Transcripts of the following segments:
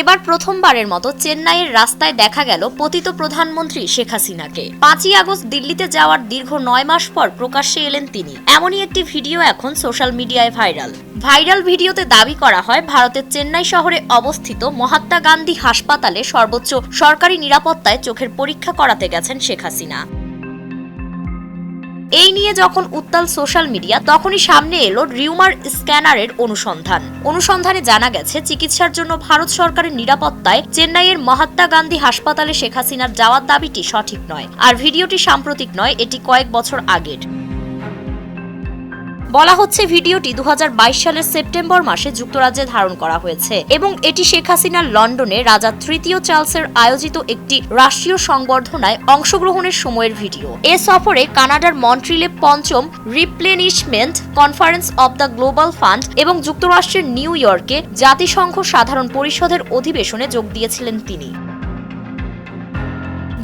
এবার প্রথমবারের মতো চেন্নাইয়ের রাস্তায় দেখা গেল পতিত প্রধানমন্ত্রী শেখ হাসিনাকে। 5ই আগস্ট দিল্লিতে যাওয়ার দীর্ঘ 9 মাস পর প্রকাশ্যে এলেন তিনি। এমনই একটি ভিডিও এখন সোশ্যাল মিডিয়ায় ভাইরাল ভিডিওতে দাবি করা হয় ভারতের চেন্নাই শহরে অবস্থিত মহাত্মা গান্ধী হাসপাতালে সর্বোচ্চ সরকারি নিরাপত্তায় চোখের পরীক্ষা করাতে গেছেন শেখ হাসিনা। এই নিয়ে যখন উত্তাল সোশ্যাল মিডিয়া, তখনই সামনে এলো রিউমার স্ক্যানারের অনুসন্ধানে জানা গেছে চিকিৎসার জন্য ভারত সরকারের নিরাপত্তায় চেন্নাইয়ের মহাত্মা গান্ধী হাসপাতালে শেখ হাসিনার যাওয়ার দাবিটি সঠিক নয়। আর ভিডিওটি সাম্প্রতিক নয়, এটি কয়েক বছর আগের। বলা হচ্ছে ভিডিওটি 2022 সালের সেপ্টেম্বর মাসে যুক্তরাজ্যে ধারণ করা হয়েছে এবং এটি শেখ হাসিনার লন্ডনে রাজা তৃতীয় চার্লসের আয়োজিত একটি রাষ্ট্রীয় সংবর্ধনায় অংশগ্রহণের সময়ের ভিডিও। এ সফরে কানাডার মন্ট্রিলে 5ম replenishment conference of the global fund এবং যুক্তরাষ্ট্রের নিউ ইয়র্কে জাতিসংঘ সাধারণ পরিষদের অধিবেশনে যোগ দিয়েছিলেন তিনি।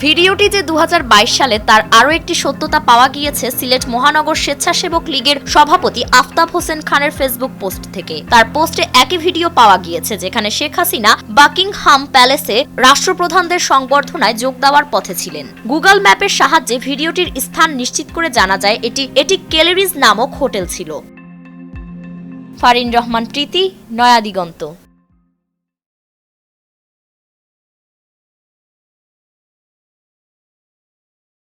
ভিডিওটি যে 2022 সালে, তার আরও একটি সত্যতা পাওয়া গিয়েছে সিলেট মহানগর স্বেচ্ছাসেবক লীগের সভাপতি আফতাব হোসেন খানের ফেসবুক পোস্ট থেকে। তার পোস্টে একই ভিডিও পাওয়া গিয়েছে যেখানে শেখ হাসিনা বাকিংহাম প্যালেসে রাষ্ট্রপ্রধানদের সংবর্ধনায় যোগ দেওয়ার পথে ছিলেন। গুগল ম্যাপের সাহায্যে ভিডিওটির স্থান নিশ্চিত করে জানা যায় এটি কেলেরিজ নামক হোটেল ছিল। ফারিন রহমান প্রীতি, নয়া দিগন্ত।